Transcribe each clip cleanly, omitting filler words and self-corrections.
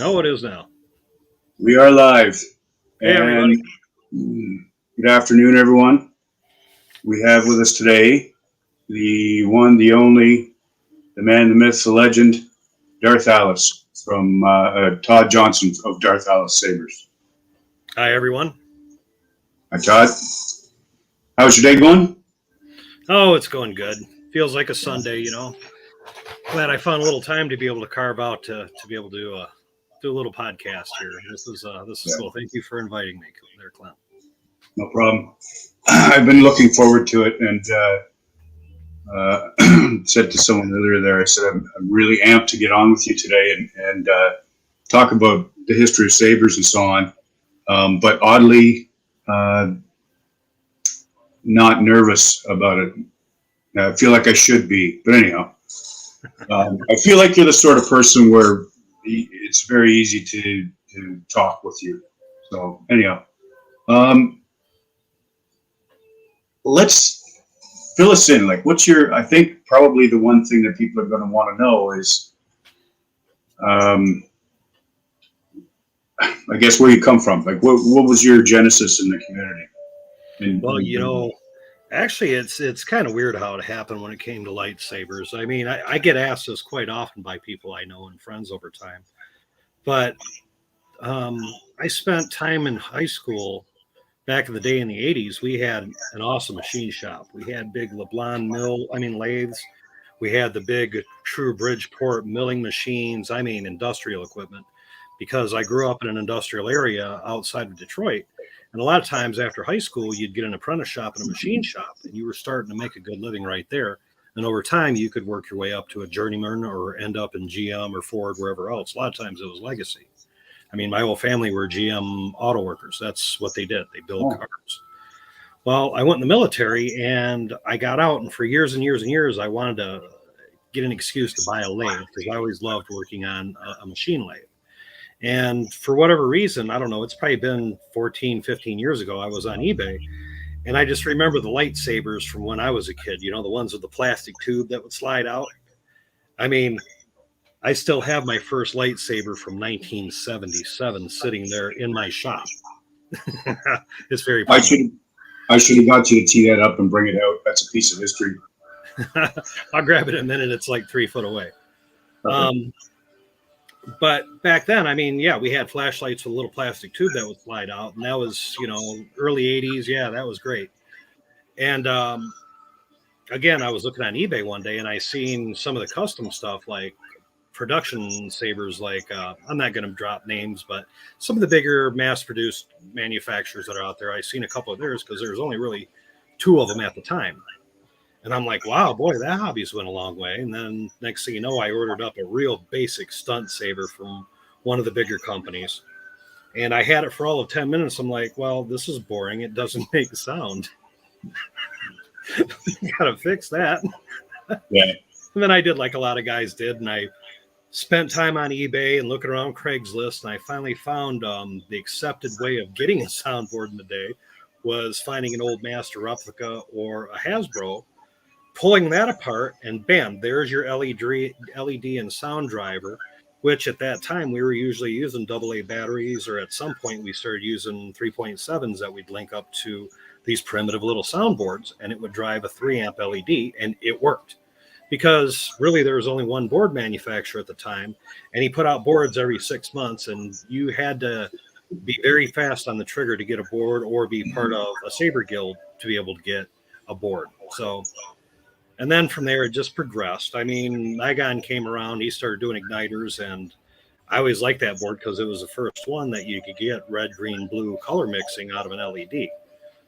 Oh, it is now. We are live, Hey, everybody. and good afternoon, everyone. We have with us today the one, the only, the man, the myth, the legend, Darth Alice from Todd Johnson of Darth Alice Sabers. Hi, everyone. Hi, Todd. How's your day going? Oh, it's going good. Feels like a Sunday, Glad I found a little time to be able to carve out to be able to do a little podcast here. This is Yeah, cool. Thank you for inviting me there, Clint. no problem. I've been looking forward to it, and said to someone earlier there, I said I'm really amped to get on with you today and talk about the history of sabers and so on. But oddly, uh, not nervous about it. I feel like I should be, but anyhow, I feel like you're the sort of person where it's very easy to talk with you. So anyhow, um, let's fill us in. Like, what's your? I think probably the one thing that people are going to want to know is, um, I guess, where you come from. Like, what was your genesis in the community? Well, actually, it's kind of weird how it happened when it came to lightsabers. I mean, I get asked this quite often by people I know and friends over time, but um, I spent time in high school back in the day in the 80s. We had an awesome machine shop. We had big lathes. We had the big true Bridgeport milling machines. I mean, industrial equipment, because I grew up in an industrial area outside of Detroit. And a lot of times after high school, you'd get an apprentice shop and a machine shop, and you were starting to make a good living right there. And over time, you could work your way up to a journeyman or end up in GM or Ford, wherever else. A lot of times it was legacy. I mean, my whole family were GM auto workers. That's what they did. They built Oh, cars. Well, I went in the military and I got out, and for years and years and years, I wanted to get an excuse to buy a lathe because I always loved working on a machine lathe. And for whatever reason, I don't know, it's probably been 14, 15 years ago, I was on eBay and I just remember the lightsabers from when I was a kid, the ones with the plastic tube that would slide out. I mean, I still have my first lightsaber from 1977 sitting there in my shop. It's very I primitive. should I should have got you to tee that up and bring it out. That's a piece of history. I'll grab it in a minute. It's like 3 foot away. Okay. Um, but back then, I mean, yeah, we had flashlights with a little plastic tube that would slide out, and that was, early 80s. Yeah, that was great. And again, I was looking on eBay one day and I seen some of the custom stuff like production sabers, like I'm not going to drop names, but some of the bigger mass produced manufacturers that are out there. I seen a couple of theirs because there was only really two of them at the time. And I'm like, wow, boy, that hobby's went a long way. And then next thing you know, I ordered up a real basic stunt saber from one of the bigger companies. And I had it for all of 10 minutes. I'm like, well, this is boring. It doesn't make sound. Gotta fix that. Yeah. And then I did like a lot of guys did. And I spent time on eBay and looking around Craigslist. And I finally found the accepted way of getting a soundboard in the day was finding an old master replica or a Hasbro, pulling that apart, and bam, there's your LED and sound driver, which at that time we were usually using AA batteries, or at some point we started using 3.7s that we'd link up to these primitive little soundboards, and it would drive a 3 amp LED, and it worked. Because really there was only one board manufacturer at the time, and he put out boards every 6 months, and you had to be very fast on the trigger to get a board or be part of a Saber Guild to be able to get a board. So and then from there, it just progressed. I mean, Nigon came around, he started doing igniters, and I always liked that board because it was the first one that you could get red, green, blue color mixing out of an LED.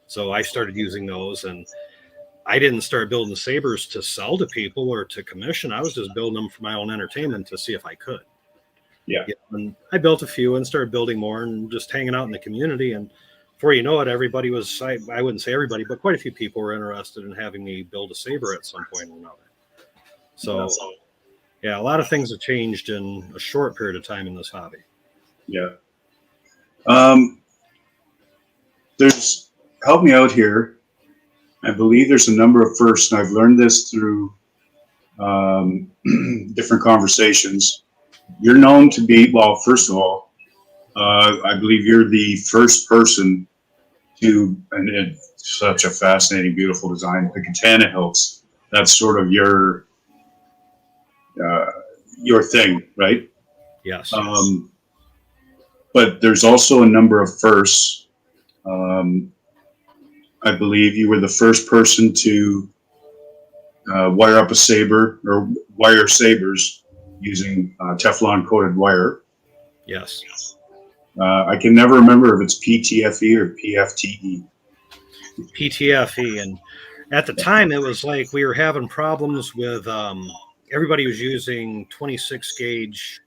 So I started using those, and I didn't start building sabers to sell to people or to commission. I was just building them for my own entertainment to see if I could. Yeah. Yeah, and I built a few and started building more and just hanging out in the community. And before you know it, everybody was, I wouldn't say everybody, but quite a few people were interested in having me build a saber at some point or another. So, yeah, a lot of things have changed in a short period of time in this hobby. Yeah. Um, there's help me out here. I believe there's a number of firsts, and I've learned this through different conversations. you're known to be, well, first of all, I believe you're the first person to, and it's such a fascinating, beautiful design, the Katana Hills. That's sort of uh, your thing, right? Yes. But there's also a number of firsts. Um, I believe you were the first person to wire up a saber or wire sabers using Teflon coated wire. Yes. I can never remember if it's PTFE or PFTE. PTFE. And at the time, it was like we were having problems with everybody was using 26 gauge.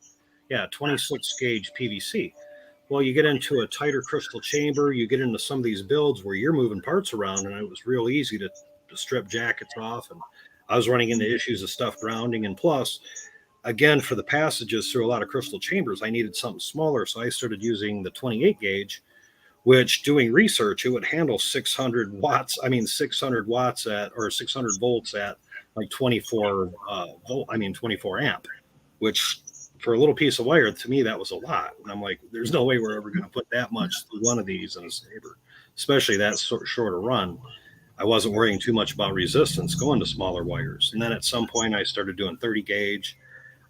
Yeah, 26 gauge PVC. Well, you get into a tighter crystal chamber, you get into some of these builds where you're moving parts around, and it was real easy to strip jackets off. And I was running into issues of stuff grounding. And plus, again, for the passages through a lot of crystal chambers, I needed something smaller. So I started using the 28 gauge, which doing research, it would handle 600 watts. I mean, 600 watts at, or 600 volts at like 24 volt, 24 amp, which for a little piece of wire, to me, that was a lot. And I'm like, there's no way we're ever going to put that much through one of these in a saber, especially that shorter run. I wasn't worrying too much about resistance going to smaller wires. And then at some point, I started doing 30 gauge.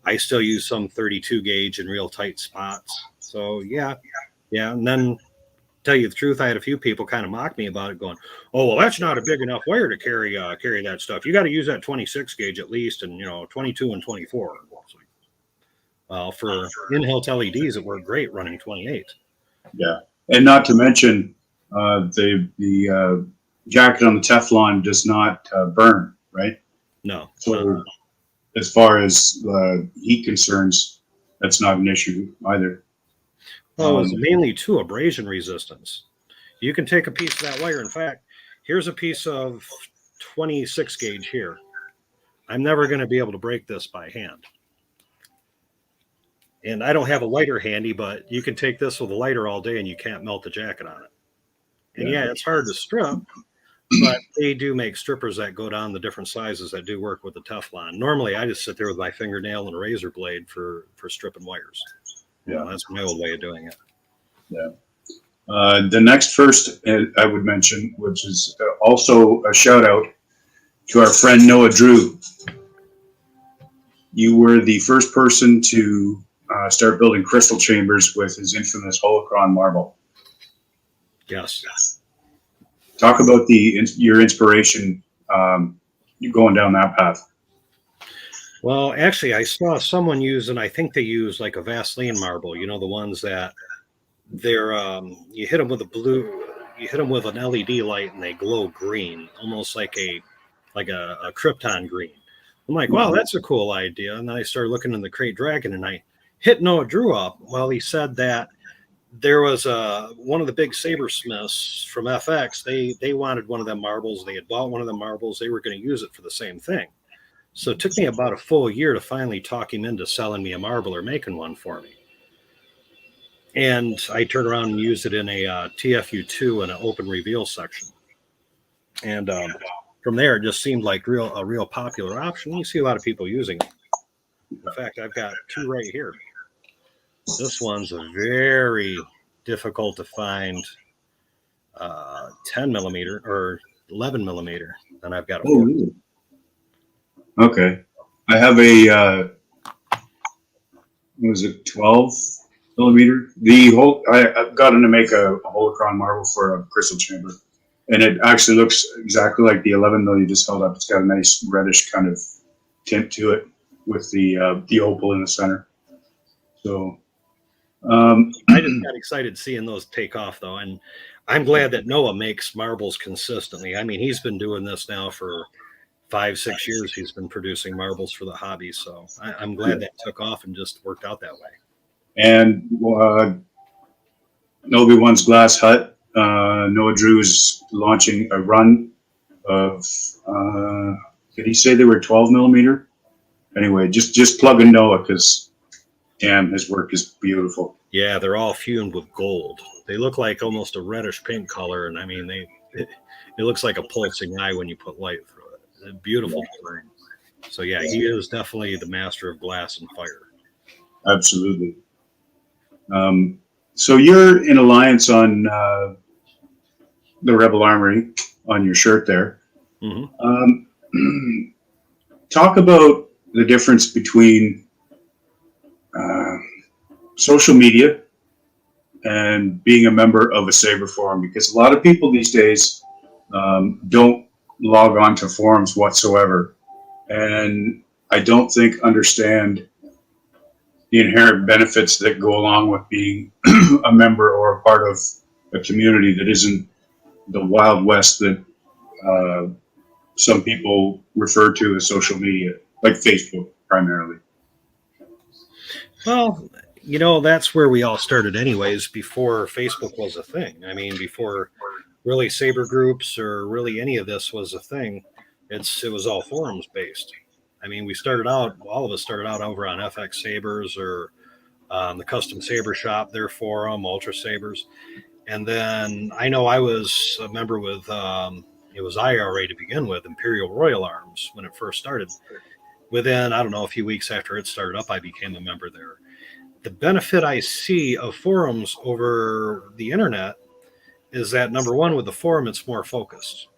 I still use some 32 gauge in real tight spots. So yeah. And then tell you the truth, I had a few people kind of mock me about it, going, "Oh, well, that's not a big enough wire to carry that stuff. You got to use that 26 gauge at least, and 22 and 24." Well, for in-hilt LEDs, it worked great running 28. Yeah, and not to mention the jacket on the Teflon does not burn, right? No. So as far as heat concerns, that's not an issue either. Well, it's mainly to abrasion resistance. You can take a piece of that wire. In fact, here's a piece of 26 gauge here. I'm never going to be able to break this by hand. And I don't have a lighter handy, but you can take this with a lighter all day and you can't melt the jacket on it. And yeah, it's hard to strip, but they do make strippers that go down the different sizes that do work with the Teflon. Normally, I just sit there with my fingernail and a razor blade for stripping wires. Yeah, that's my old way of doing it. Yeah. The next first I would mention, which is also a shout out to our friend Noah Drew. You were the first person to start building crystal chambers with his infamous holocron marble. Yes. Talk about your inspiration going down that path. Well, actually, I saw someone use, and I think they use like a Vaseline marble. The ones that they're you hit them with you hit them with an LED light, and they glow green, almost like a Krypton green. I'm like, wow, that's a cool idea. And then I started looking in the Crate Dragon, and I hit Noah Drew up. Well, he said that there was one of the big sabersmiths from FX. They wanted one of them marbles. They had bought one of them marbles. They were going to use it for the same thing. So it took me about a full year to finally talk him into selling me a marble or making one for me. And I turned around and used it in a TFU2 in an open reveal section. And from there, it just seemed like a real popular option. You see a lot of people using it. In fact, I've got two right here. This one's a very difficult to find 10 millimeter or 11 millimeter. And I've got a 4. Really? Okay. I have a, was it 12 millimeter? I've gotten to make a holocron marble for a crystal chamber. And it actually looks exactly like the 11 mil you just held up. It's got a nice reddish kind of tint to it with the opal in the center. So I just got excited seeing those take off, though. And I'm glad that Noah makes marbles consistently. I mean, he's been doing this now for 5-6 years. He's been producing marbles for the hobby. So I'm glad that took off and just worked out that way. And Obi-Wan's Glass Hut, Noah Drew is launching a run of, did he say they were 12 millimeter? Anyway, just plug in Noah because, damn, his work is beautiful. Yeah, they're all fumed with gold. They look like almost a reddish pink color. And I mean, it looks like a pulsing eye when you put light through it. It's a beautiful design. So yeah, he is definitely the master of glass and fire. Absolutely. So you're in alliance on the Rebel Armory on your shirt there. Mm-hmm. Talk about the difference between uh, social media and being a member of a Saber forum, because a lot of people these days don't log on to forums whatsoever, and I don't think understand the inherent benefits that go along with being a member or a part of a community that isn't the Wild West that uh, some people refer to as social media, like Facebook primarily. Well, that's where we all started, anyways, before Facebook was a thing. I mean, before really Saber groups or really any of this was a thing, it was all forums based. I mean, all of us started out over on FX Sabers or the Custom Saber Shop, their forum, Ultra Sabers. And then I know I was a member with, it was IRA to begin with, Imperial Royal Arms, when it first started. Within, I don't know, a few weeks after it started up, I became a member there. The benefit I see of forums over the internet is that, number one, with the forum, it's more focused.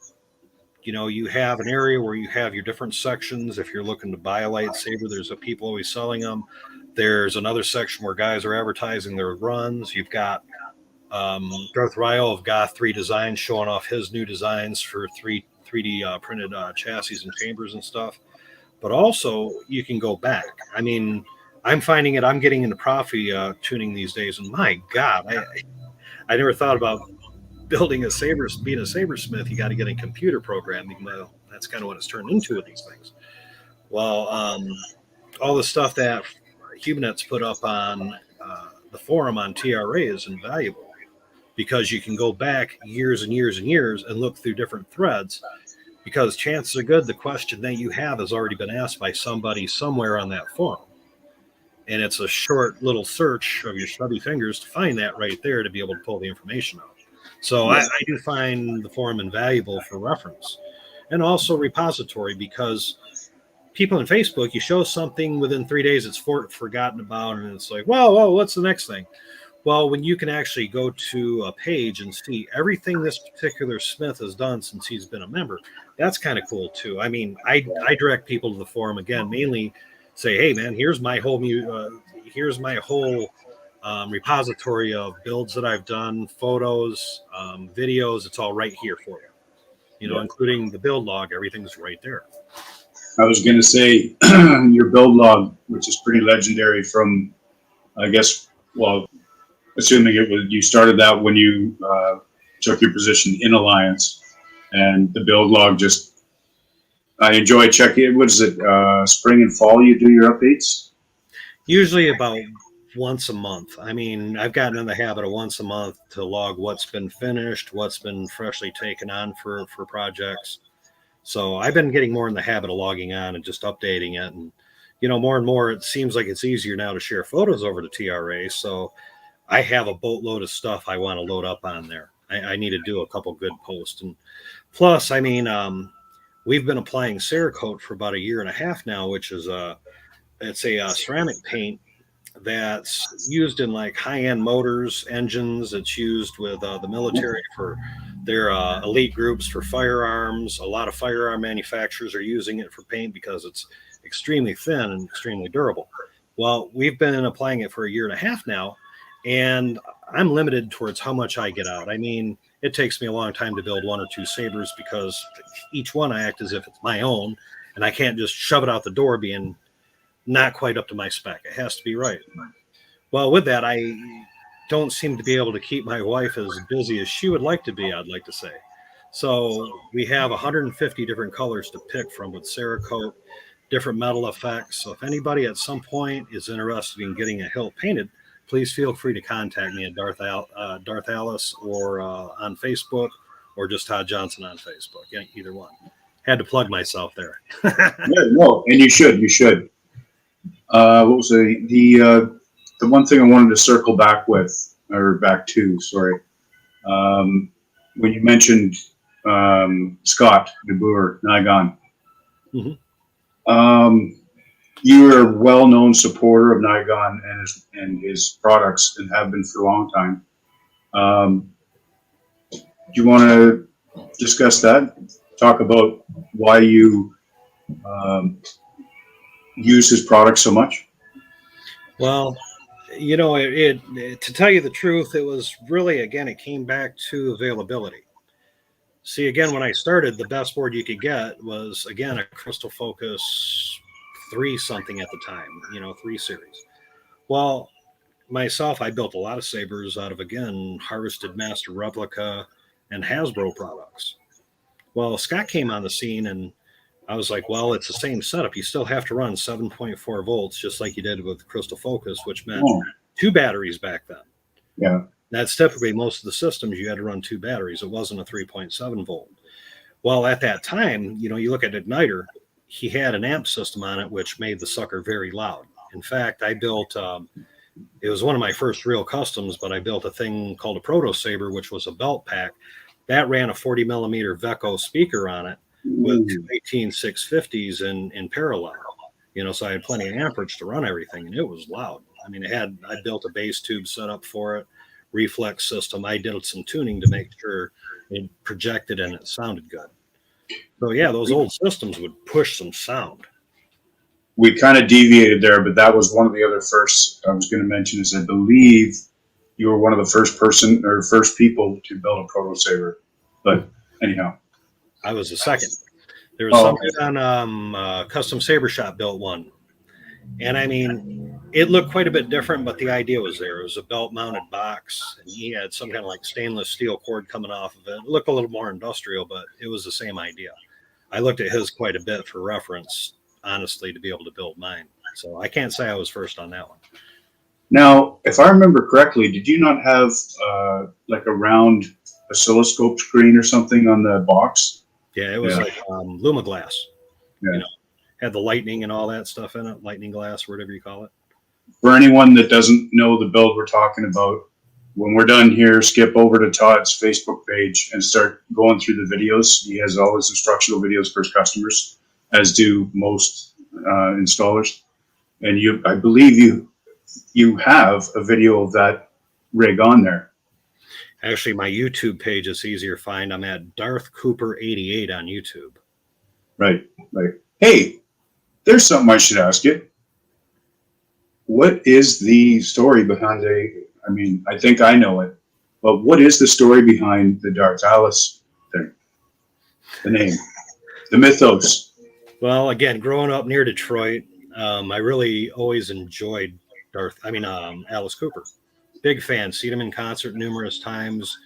You have an area where you have your different sections. If you're looking to buy a lightsaber, there's a people always selling them. There's another section where guys are advertising their runs. You've got Darth Ryle of Goth 3 Designs showing off his new designs for 3D printed chassis and chambers and stuff. But also, you can go back. I mean, I'm finding it. I'm getting into profi tuning these days, and my God, I never thought about building being a sabersmith. You got to get a computer programming. Well, that's kind of what it's turned into with these things. Well, all the stuff that Humanet's put up on the forum on TRA is invaluable because you can go back years and years and years and look through different threads, because chances are good the question that you have has already been asked by somebody somewhere on that forum. And it's a short little search of your stubby fingers to find that right there to be able to pull the information out. So I do find the forum invaluable for reference and also repository, because people in Facebook, you show something within 3 days, it's forgotten about, and it's like, whoa, what's the next thing? Well, when you can actually go to a page and see everything this particular Smith has done since he's been a member, that's kind of cool too. I mean, I direct people to the forum again, mainly say, hey man, here's my whole repository of builds that I've done, photos, videos. It's all right here for you. Including the build log. Everything's right there. I was going to say your build log, which is pretty legendary from, I guess, well, assuming you started that when you took your position in Alliance, and the build log I enjoy checking it. What is it? Spring and fall you do your updates? Usually about once a month. I mean, I've gotten in the habit of once a month to log what's been finished, what's been freshly taken on for projects. So I've been getting more in the habit of logging on and just updating it. And, more and more, it seems like it's easier now to share photos over to TRA. So I have a boatload of stuff I want to load up on there. I need to do a couple good posts. And plus, I mean, we've been applying Cerakote for about a year and a half now, which is it's a ceramic paint that's used in like high-end motors, engines. It's used with the military for their elite groups for firearms. A lot of firearm manufacturers are using it for paint because it's extremely thin and extremely durable. Well, we've been applying it for a year and a half now, and I'm limited towards how much I get out. I mean, it takes me a long time to build one or two sabers because each one I act as if it's my own, and I can't just shove it out the door being not quite up to my spec. It has to be right. Well, with that, I don't seem to be able to keep my wife as busy as she would like to be, I'd like to say. So we have 150 different colors to pick from with Cerakote, different metal effects. So if anybody at some point is interested in getting a hilt painted, please feel free to contact me at Darth Alice or on Facebook, or just Todd Johnson on Facebook. Yeah, either one. Had to plug myself there. Yeah, no, and you should. What was the one thing I wanted to circle back to? Sorry, when you mentioned Scott de Boer, Nigon. Mm-hmm. you're a well-known supporter of Nigon and his products and have been for a long time. Do you want to discuss that? Talk about why you use his products so much? Well, to tell you the truth, it was really, again, it came back to availability. See, again, when I started, the best board you could get was, again, a Crystal Focus 3 something at the time, 3 series. Well, myself, I built a lot of Sabers out of, again, Harvested Master Replica and Hasbro products. Well, Scott came on the scene and I was like, well, it's the same setup. You still have to run 7.4 volts, just like you did with Crystal Focus, which meant 2 batteries back then. Yeah. That's typically most of the systems you had to run 2 batteries. It wasn't a 3.7 volt. Well, at that time, you look at Igniter, he had an amp system on it, which made the sucker very loud. In fact, I built, it was one of my first real customs, but I built a thing called a Proto Saber, which was a belt pack that ran a 40 millimeter Veco speaker on it with 18650s in parallel. So I had plenty of amperage to run everything, and it was loud. I mean, I built a bass tube set up for it, reflex system. I did some tuning to make sure it projected and it sounded good. So yeah, those old systems would push some sound. We kind of deviated there, but that was one of the other first I was going to mention is I believe you were one of the first people to build a Proto Saber. But anyhow. I was the second. There was somebody on Custom Saber Shop built one. And I mean, it looked quite a bit different, but the idea was there. It was a belt mounted box, and he had some kind of like stainless steel cord coming off of it. It looked a little more industrial, but it was the same idea. I looked at his quite a bit for reference, honestly, to be able to build mine. So I can't say I was first on that one. Now, if I remember correctly, did you not have like a round oscilloscope screen or something on the box? Yeah, it was like Luma glass. Yeah. Had the lightning and all that stuff in it, lightning glass, whatever you call it. For anyone that doesn't know the build we're talking about, when we're done here, skip over to Todd's Facebook page and start going through the videos. He has all his instructional videos for his customers, as do most installers. And I believe you have a video of that rig on there. Actually, my YouTube page is easier to find. I'm at Darth Cooper 88 on YouTube. Right. Hey, there's something I should ask you. What is the story behind I think I know it, but what is the story behind the Darth Alice thing? The name, the mythos. Well, again, growing up near Detroit, I really always enjoyed Alice Cooper. Big fan. Seen him in concert numerous times,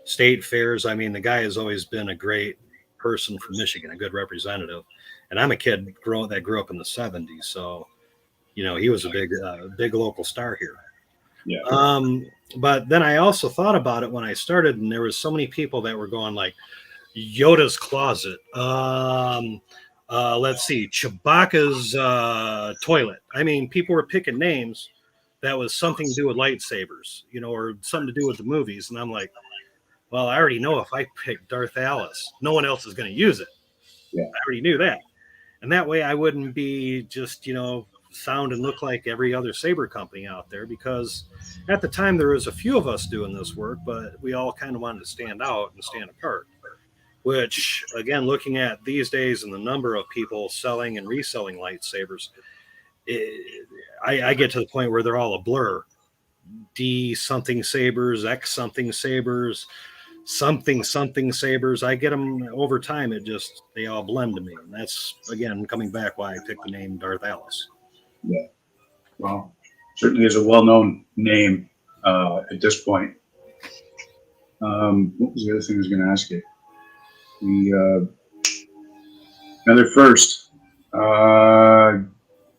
state fairs. I mean, the guy has always been a great person from Michigan, a good representative. And I'm a kid that grew up in the 70s, so he was a big local star here. Yeah. But then I also thought about it when I started, and there was so many people that were going like Yoda's closet. Let's see, Chewbacca's toilet. I mean, people were picking names that was something to do with lightsabers, or something to do with the movies. And I'm like, well, I already know if I pick Darth Alice, no one else is going to use it. Yeah. I already knew that. And that way I wouldn't be just, sound and look like every other saber company out there, because at the time there was a few of us doing this work, but we all kind of wanted to stand out and stand apart, which again, looking at these days and the number of people selling and reselling lightsabers, I get to the point where they're all a blur. D something sabers, X something sabers, something sabers. I get them over time. They all blend to me. And that's, again, coming back why I picked the name Darth Alice. Yeah. Well, certainly is a well-known name at this point. What was the other thing I was going to ask you? Another first.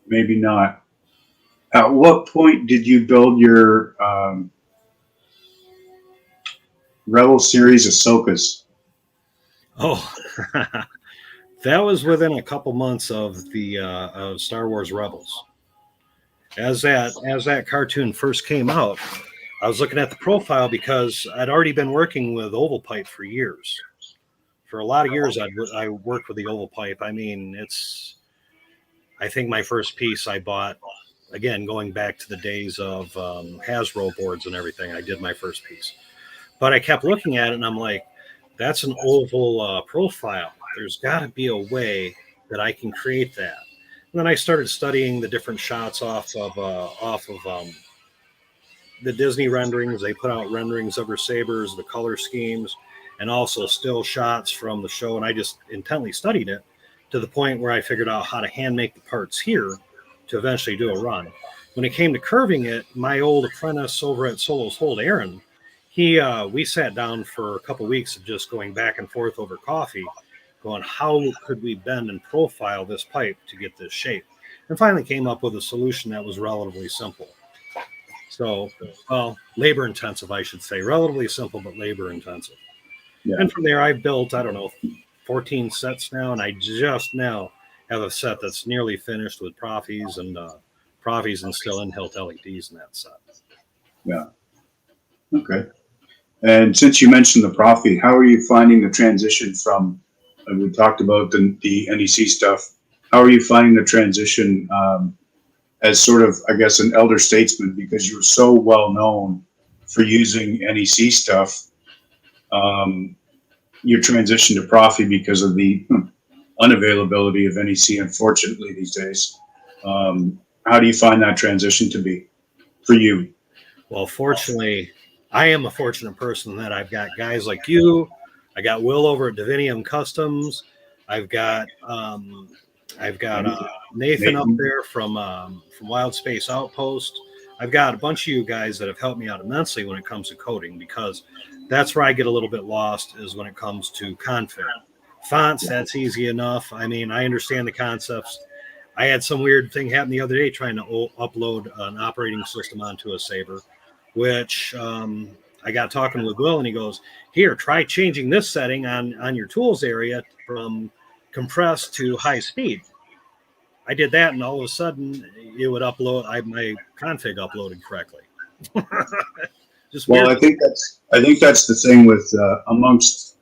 Maybe not. At what point did you build your Rebel series Ahsokas? Oh, that was within a couple months of the of Star Wars Rebels. As that cartoon first came out, I was looking at the profile because I'd already been working with oval pipe for years. For a lot of years, I worked with the oval pipe. I mean, I think my first piece I bought, again, going back to the days of Hasbro boards and everything, I did my first piece. But I kept looking at it and I'm like, that's an oval profile. There's got to be a way that I can create that. And then I started studying the different shots off of the Disney renderings. They put out renderings of her sabers, the color schemes, and also still shots from the show. And I just intently studied it to the point where I figured out how to hand make the parts here to eventually do a run. When it came to curving it, my old apprentice over at Solo's Hold, Aaron, we sat down for a couple of weeks of just going back and forth over coffee, going, how could we bend and profile this pipe to get this shape? And finally came up with a solution that was relatively simple. So, well, labor intensive, I should say. Relatively simple, but labor intensive. Yeah. And from there, I've built, I don't know, 14 sets now, and I just now have a set that's nearly finished with Profis and still in-hilt LEDs in that set. Yeah. Okay. And since you mentioned the Profi, how are you finding the transition from, we talked about the NEC stuff, how are you finding the transition as sort of, I guess, an elder statesman, because you're so well known for using NEC stuff, your transition to Profi because of the unavailability of NEC, unfortunately, these days. How do you find that transition to be for you? Well, fortunately, I am a fortunate person that I've got guys like you. I got Will over at Divinium Customs. I've got Nathan up there from Wild Space Outpost. I've got a bunch of you guys that have helped me out immensely when it comes to coding, because that's where I get a little bit lost, is when it comes to config. Fonts, that's easy enough. I mean, I understand the concepts. I had some weird thing happen the other day trying to upload an operating system onto a Saber, which I got talking with Will, and he goes, here, try changing this setting on your tools area from compressed to high speed. I did that, and all of a sudden it would upload. My config uploaded correctly. Just well, weird. I think that's the thing with amongst,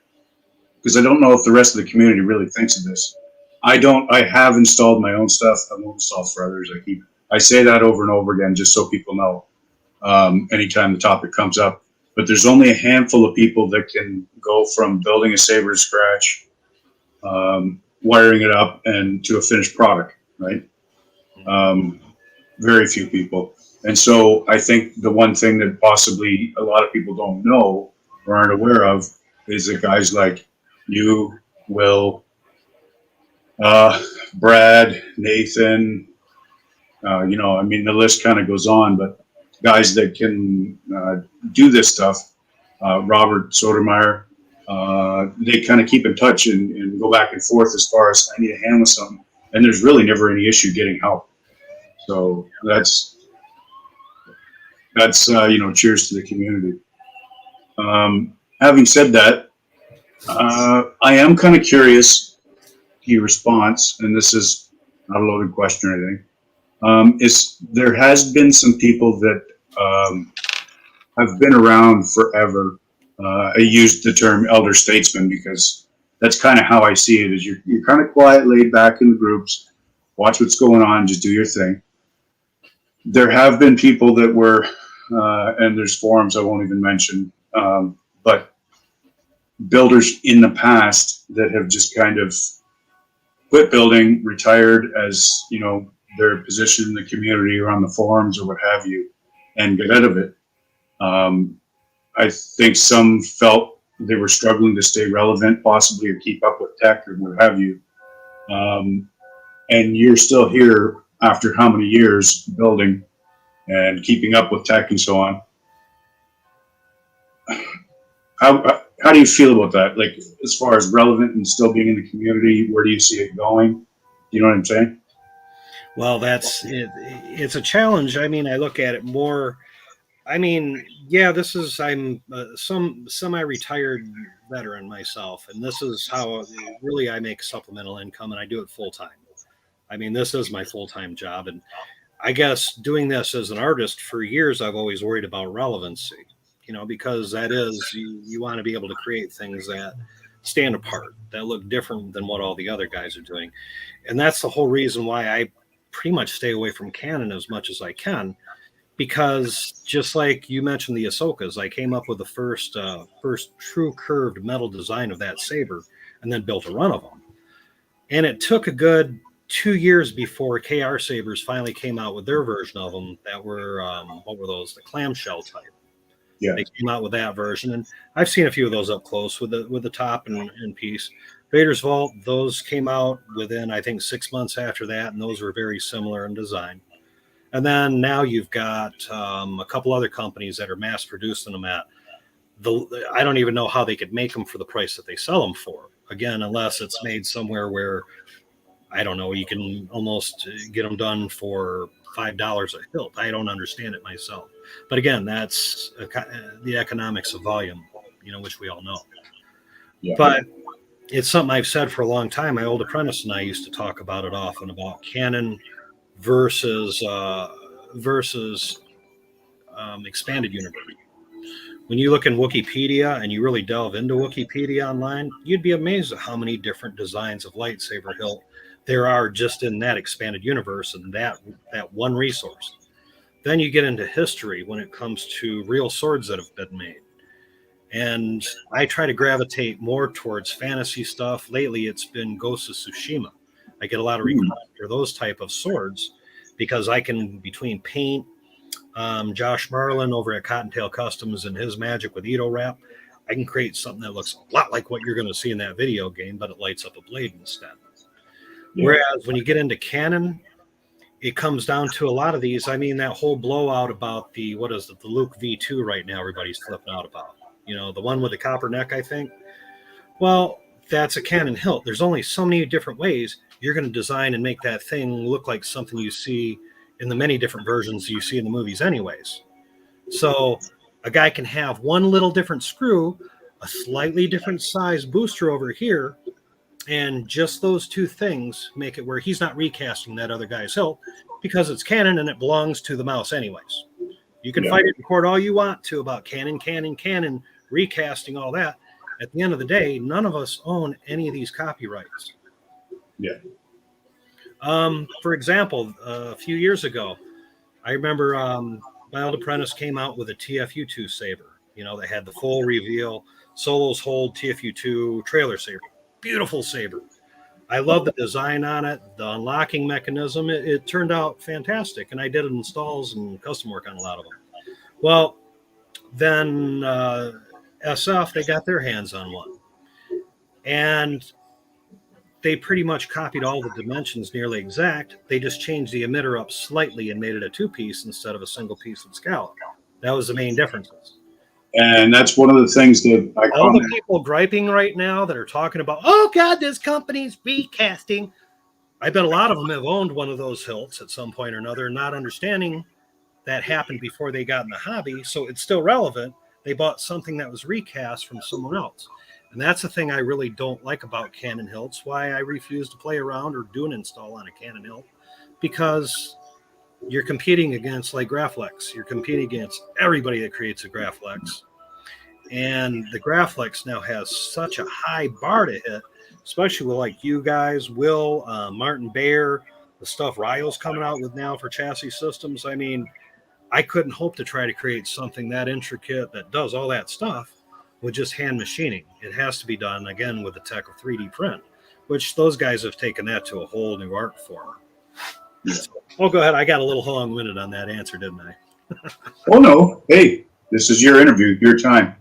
because I don't know if the rest of the community really thinks of this. I have installed my own stuff. I won't install for others. I say that over and over again just so people know anytime the topic comes up. But there's only a handful of people that can go from building a Saber to scratch, wiring it up, and to a finished product, right? Very few people. And so I think the one thing that possibly a lot of people don't know or aren't aware of is that guys like you, Will, Brad, Nathan, I mean, the list kind of goes on, but guys that can do this stuff, Robert Sodermeyer, they kind of keep in touch and go back and forth as far as I need a hand with something. And there's really never any issue getting help. So that's cheers to the community. Having said that, I am kind of curious your response, and this is not a loaded question or anything. Is there has been some people that have been around forever. I used the term elder statesman because that's kind of how I see it. Is you're kind of quiet, laid back in the groups, watch what's going on, just do your thing. There have been people that were, and there's forums I won't even mention, but builders in the past that have just kind of quit building, retired as, their position in the community or on the forums or what have you, and get out of it. I think some felt they were struggling to stay relevant, possibly, or keep up with tech or what have you. And you're still here after how many years building and keeping up with tech and so on. How do you feel about that? Like, as far as relevant and still being in the community, where do you see it going? You know what I'm saying? Well, that's it. It's a challenge. I mean, I look at it more. I mean, yeah, I'm some semi-retired veteran myself, and this is how really I make supplemental income, and I do it full time. I mean, this is my full-time job, and I guess doing this as an artist for years, I've always worried about relevancy, because that is, you want to be able to create things that stand apart, that look different than what all the other guys are doing. And that's the whole reason why pretty much stay away from Canon as much as I can, because just like you mentioned the Ahsokas, I came up with the first true curved metal design of that saber, and then built a run of them. And it took a good 2 years before KR Sabers finally came out with their version of them that were, what were those? The clamshell type. Yeah. They came out with that version, and I've seen a few of those up close with the top and piece. Vader's Vault, those came out within, I think, 6 months after that, and those were very similar in design. And then now you've got a couple other companies that are mass producing them at I don't even know how they could make them for the price that they sell them for. Again, unless it's made somewhere where, I don't know, you can almost get them done for $5 a hilt. I don't understand it myself. But again, that's the economics of volume, which we all know. Yeah. But it's something I've said for a long time. My old apprentice and I used to talk about it often, about Canon versus expanded universe. When you look in Wikipedia and you really delve into Wikipedia online, you'd be amazed at how many different designs of lightsaber hilt there are just in that expanded universe and that one resource. Then you get into history when it comes to real swords that have been made. And I try to gravitate more towards fantasy stuff. Lately, it's been Ghost of Tsushima. I get a lot of requests for those type of swords because I can, between paint, Josh Marlin over at Cottontail Customs and his magic with Edo Wrap, I can create something that looks a lot like what you're going to see in that video game, but it lights up a blade instead. Yeah. Whereas when you get into Canon, it comes down to a lot of these. I mean, that whole blowout about the Luke V2 right now, everybody's flipping out about. The one with the copper neck, I think. Well, that's a Canon hilt. There's only so many different ways you're going to design and make that thing look like something you see in the many different versions you see in the movies anyways. So a guy can have one little different screw, a slightly different size booster over here, and just those two things make it where he's not recasting that other guy's hilt because it's Canon and it belongs to the mouse anyways. You can fight it in court all you want to about Canon, recasting all that. At the end of the day, none of us own any of these copyrights. Yeah. For example, a few years ago, I remember my old apprentice came out with a TFU2 saber. They had the full reveal, Solos Hold TFU2 trailer saber. Beautiful saber. I love the design on it, the unlocking mechanism. It turned out fantastic, and I did installs and custom work on a lot of them. Well, then SF, they got their hands on one. And they pretty much copied all the dimensions nearly exact. They just changed the emitter up slightly and made it a two-piece instead of a single piece with scallop. That was the main differences. And that's one of the things that all the people griping right now that are talking about, oh God, this company's recasting. I bet a lot of them have owned one of those hilts at some point or another, not understanding that happened before they got in the hobby. So it's still relevant. They bought something that was recast from someone else. And that's the thing I really don't like about Canon hilts, why I refuse to play around or do an install on a Canon hilt, because you're competing against like Graflex. You're competing against everybody that creates a Graflex. And the Graflex now has such a high bar to hit, especially with like you guys, Will, Martin Baer, the stuff Ryo's coming out with now for chassis systems. I mean, I couldn't hope to try to create something that intricate that does all that stuff with just hand machining. It has to be done, again, with the tech of 3D print, which those guys have taken that to a whole new art form. So, go ahead. I got a little long-winded on that answer, didn't I? Oh, no. Hey, this is your interview, your time.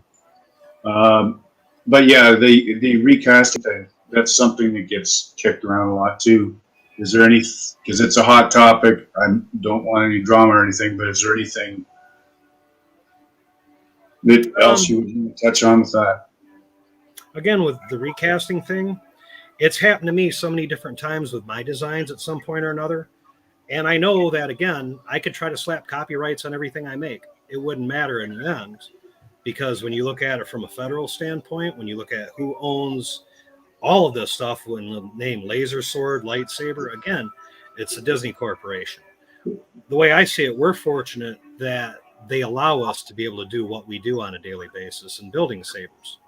But yeah, the recasting, that's something that gets kicked around a lot too. Is there any, because it's a hot topic, I don't want any drama or anything, but is there anything that else you would touch on with that? Again, with the recasting thing, it's happened to me so many different times with my designs at some point or another. And I know that, again, I could try to slap copyrights on everything I make. It wouldn't matter in the end, because when you look at it from a federal standpoint, when you look at who owns all of this stuff, when the name laser sword, lightsaber, again, it's a Disney corporation. The way I see it, we're fortunate that they allow us to be able to do what we do on a daily basis in building sabers.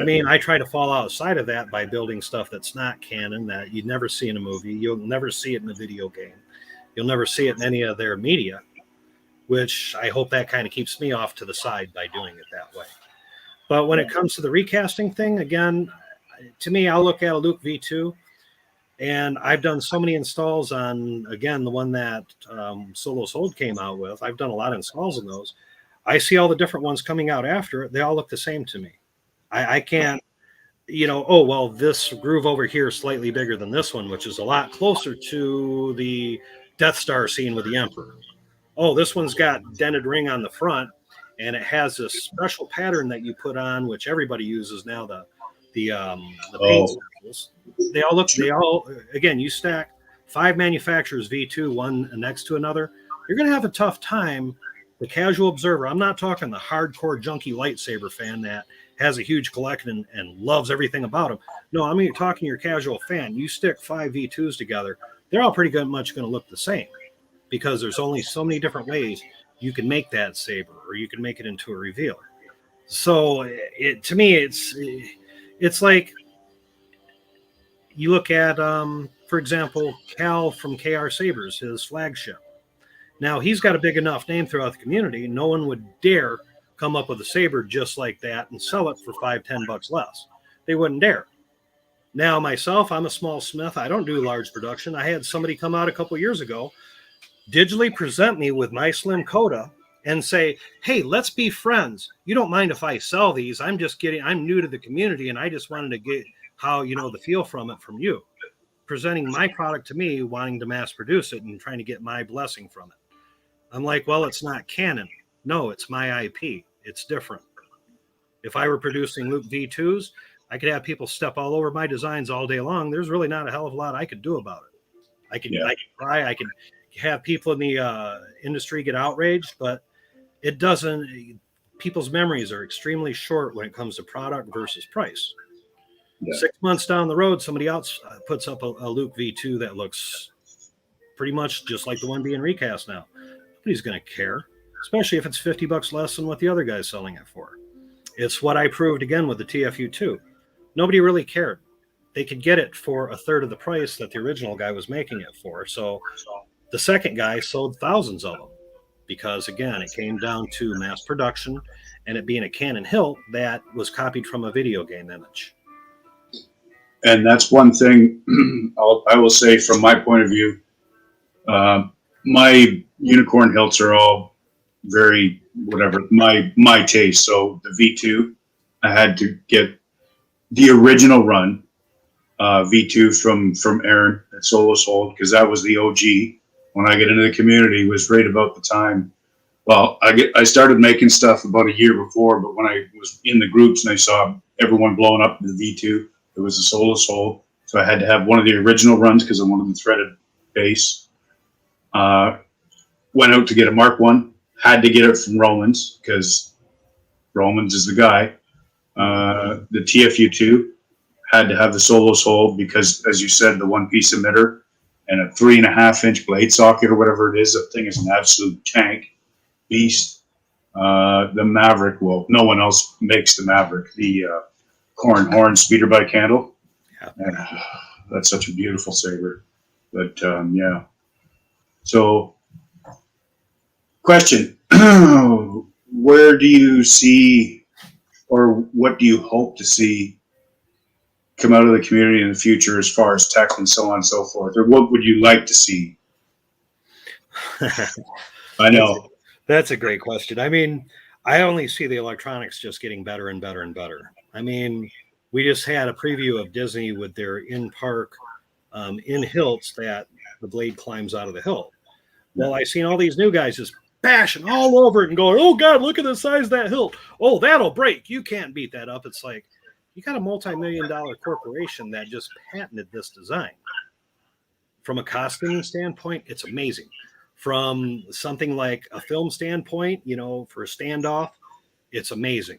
I mean, I try to fall outside of that by building stuff that's not canon, that you'd never see in a movie. You'll never see it in a video game. You'll never see it in any of their media, which I hope that kind of keeps me off to the side by doing it that way. But when it comes to the recasting thing, again, to me, I'll look at a Luke V2, and I've done so many installs on, again, the one that Solos Hold came out with. I've done a lot of installs on those. I see all the different ones coming out after it. They all look the same to me. I can't, oh, well, this groove over here is slightly bigger than this one, which is a lot closer to the Death Star scene with the Emperor. Oh, this one's got dented ring on the front, and it has this special pattern that you put on, which everybody uses now, the paint circles. They all, again, you stack 5 manufacturers V2, one next to another, you're going to have a tough time. The casual observer, I'm not talking the hardcore junkie lightsaber fan that has a huge collection and loves everything about them. No, I mean, talking your casual fan. You stick 5 V2s together, they're all pretty much going to look the same, because there's only so many different ways you can make that saber, or you can make it into a reveal. So to me, it's like you look at, for example, Cal from KR Sabers, his flagship. Now, he's got a big enough name throughout the community. No one would dare come up with a saber just like that and sell it for $5-10 less. They wouldn't dare. Now, myself, I'm a small smith. I don't do large production. I had somebody come out a couple years ago, digitally present me with my slim coda and say, hey, let's be friends. You don't mind if I sell these. I'm new to the community, and I just wanted to get how, the feel from it from you. Presenting my product to me, wanting to mass produce it and trying to get my blessing from it. I'm like, well, it's not canon. No, it's my IP. It's different. If I were producing Luke V2s, I could have people step all over my designs all day long. There's really not a hell of a lot I could do about it. I could try. I could have people in the industry get outraged, but it doesn't. People's memories are extremely short when it comes to product versus price. Yeah. 6 months down the road, somebody else puts up a Luke V2 that looks pretty much just like the one being recast now. Nobody's going to care, especially if it's $50 less than what the other guy's selling it for. It's what I proved again with the TFU2. Nobody really cared. They could get it for a third of the price that the original guy was making it for. So the second guy sold thousands of them because, again, it came down to mass production and it being a Canon hilt that was copied from a video game image. And that's one thing I will say from my point of view. My unicorn hilts are all very whatever my taste. So the V2, I had to get the original run V2 from Aaron at Solos Hold, because that was the OG. When I get into the community, was right about the time. Well, I started making stuff about a year before, but when I was in the groups and I saw everyone blowing up the V2, it was a Solos Hold. So I had to have one of the original runs because I wanted the threaded base. Went out to get a Mark 1. Had to get it from Romans because Romans is the guy. The TFU2 had to have the Solos Hold because, as you said, the one-piece emitter and a 3.5-inch blade socket or whatever it is. That thing is an absolute tank beast. The Maverick, well, no one else makes the Maverick. The Corn Horn speeder by candle. Yeah. That's such a beautiful saber. But yeah. So, question: where do you see, or what do you hope to see come out of the community in the future as far as tech and so on and so forth? Or what would you like to see? I know. That's a great question. I mean, I only see the electronics just getting better and better and better. I mean, we just had a preview of Disney with their in-park in hilts that the blade climbs out of the hilt. Well, I've seen all these new guys just bashing all over it and going, oh, God, look at the size of that hilt. Oh, that'll break. You can't beat that up. It's like, you got a multi-million-dollar corporation that just patented this design. From a costuming standpoint, it's amazing. From something like a film standpoint, for a standoff, it's amazing.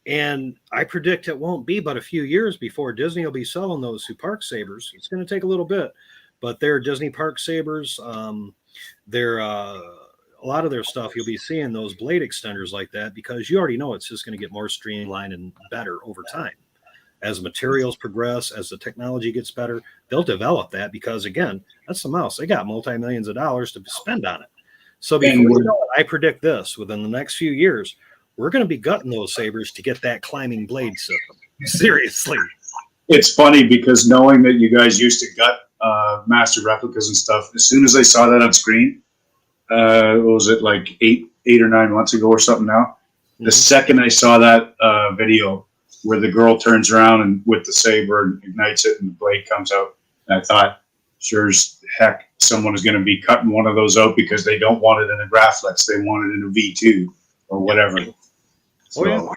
And I predict it won't be but a few years before Disney will be selling those Park Sabers. It's going to take a little bit, but they're Disney Park Sabers. They're a lot of their stuff you'll be seeing those blade extenders like that because you already know it's just going to get more streamlined and better over time. as materials progress, as the technology gets better, they'll develop that because, again, that's the mouse. They got multi-millions of dollars to spend on it. So before you know it, I predict this, within the next few years, we're going to be gutting those sabers to get that climbing blade system. Seriously. It's funny because knowing that you guys used to gut master replicas and stuff, as soon as I saw that on screen, what was it, like 8 or 9 months ago or something now? The second I saw that video where the girl turns around and with the saber and ignites it and the blade comes out, I thought, sure as heck, someone is going to be cutting one of those out because they don't want it in a Graflex. They want it in a V2 or whatever. So, yeah.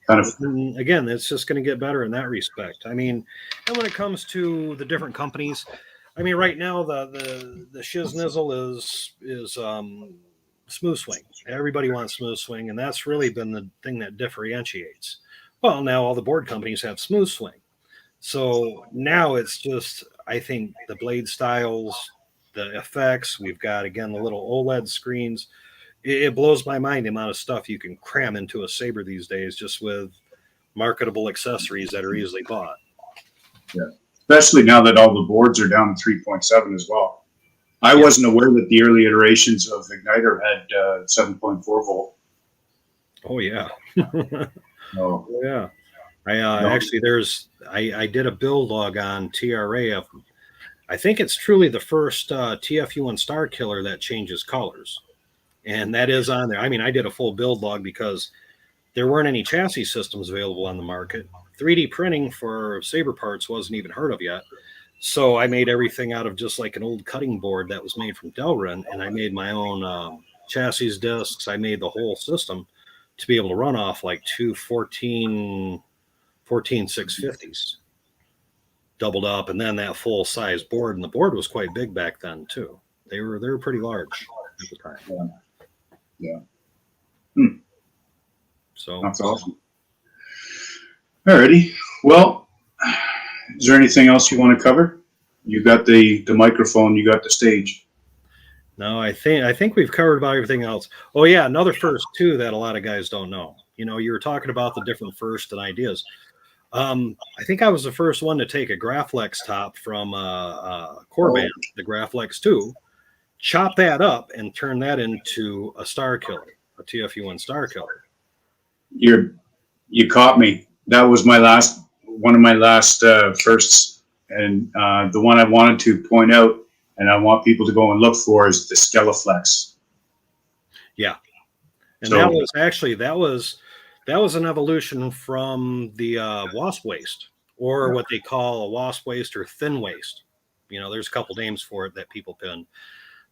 kind of. And again, it's just going to get better in that respect. I mean, and when it comes to the different companies, I mean, right now the shiznizzle is smooth swing. Everybody wants smooth swing, and that's really been the thing that differentiates. Well, now all the board companies have smooth swing. So now it's just, I think, the blade styles, the effects. We've got, again, the little OLED screens. It blows my mind the amount of stuff you can cram into a saber these days just with marketable accessories that are easily bought. Yeah, especially now that all the boards are down to 3.7 as well. I wasn't aware that the early iterations of Igniter had 7.4 volt. Oh, yeah. Oh, yeah. Actually, I did a build log on TRA. I think it's truly the first TFU1 Star Killer that changes colors. And that is on there. I mean, I did a full build log because there weren't any chassis systems available on the market. 3D printing for saber parts wasn't even heard of yet. So I made everything out of just like an old cutting board that was made from Delrin, and I made my own chassis discs. I made the whole system to be able to run off like two 14 650s doubled up, and then that full size board. And the board was quite big back then too. They were pretty large at the time. Yeah. So that's awesome. Alrighty. Well, is there anything else you want to cover? You got the microphone, you got the stage. No, I think we've covered about everything else. Oh yeah, another first too that a lot of guys don't know. You know, you were talking about the different firsts and ideas. I think I was the first one to take a Graflex top from Corband, the Graflex 2, chop that up and turn that into a Star Killer, a TFU1 Star Killer. You caught me. That was one of my last firsts, and the one I wanted to point out, and I want people to go and look for, is the Skeleflex. Yeah, and so, that was an evolution from the wasp waist, or what they call a wasp waist or thin waist. You know, there's a couple names for it that people pin.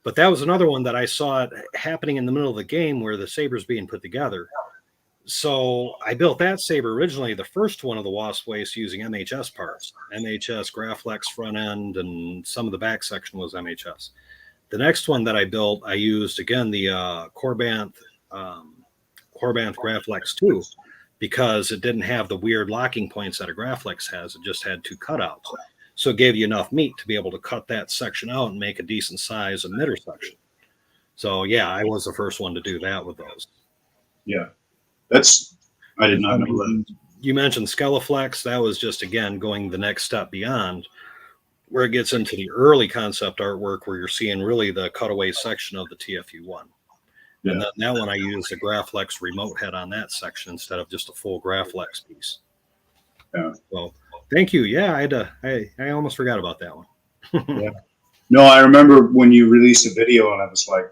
But that was another one that I saw it happening in the middle of the game where the saber's being put together. So I built that saber originally, the first one of the wasp waist, using MHS parts, MHS Graflex front end, and some of the back section was MHS. The next one that I built, I used, again, the Corband Graflex 2, because it didn't have the weird locking points that a Graflex has. It just had 2 cutouts. So it gave you enough meat to be able to cut that section out and make a decent size emitter section. So yeah, I was the first one to do that with those. Yeah. I did not know that. You mentioned Skeleflex. That was just, again, going the next step beyond, where it gets into the early concept artwork where you're seeing really the cutaway section of the TFU1. Yeah. And then that one I used a Graflex remote head on that section instead of just a full Graflex piece. Yeah. Well, thank you. Yeah, I almost forgot about that one. Yeah. No, I remember when you released a video and I was like,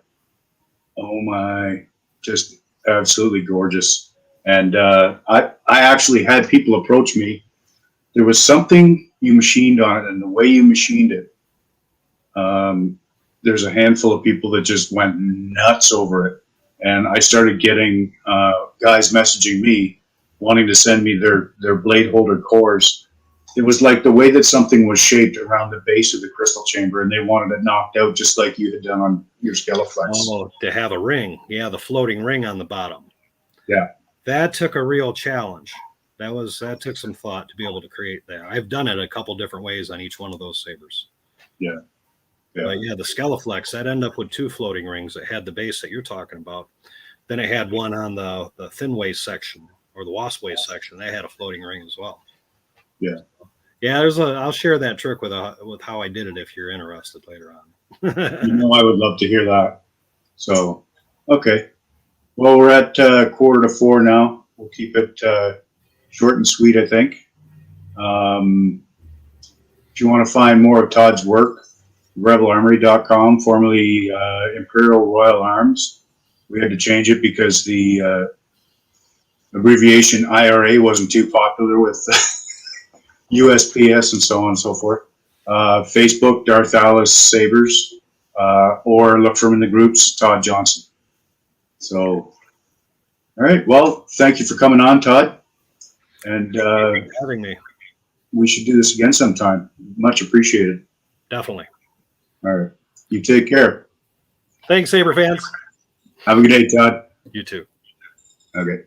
oh my, just absolutely gorgeous. And I actually had people approach me. There was something you machined on it, and the way you machined it, there's a handful of people that just went nuts over it. And I started getting guys messaging me wanting to send me their blade holder cores. It was like the way that something was shaped around the base of the crystal chamber, and they wanted it knocked out just like you had done on your Skeleflex. Oh, to have a ring. Yeah, the floating ring on the bottom. Yeah. That took a real challenge. That took some thought to be able to create that. I've done it a couple different ways on each one of those sabers. Yeah. Yeah. But yeah, the Skeleflex, that ended up with 2 floating rings. It had the base that you're talking about. Then it had one on the thin waist section, or the wasp waist section. They had a floating ring as well. Yeah. Yeah, I'll share that trick with how I did it if you're interested later on. You know, I would love to hear that. So, okay. Well, we're at 3:45 now. We'll keep it short and sweet, I think. If you want to find more of Todd's work, rebelarmory.com, formerly Imperial Royal Arms. We had to change it because the abbreviation IRA wasn't too popular with USPS and so on and so forth. Facebook, Darth Alice Sabers, or look for him in the groups, Todd Johnson. So, all right. Well, thank you for coming on, Todd. And Thanks for having me. we should do this again sometime. Much appreciated. Definitely. All right. You take care. Thanks, Saber fans. Have a good day, Todd. You too. Okay.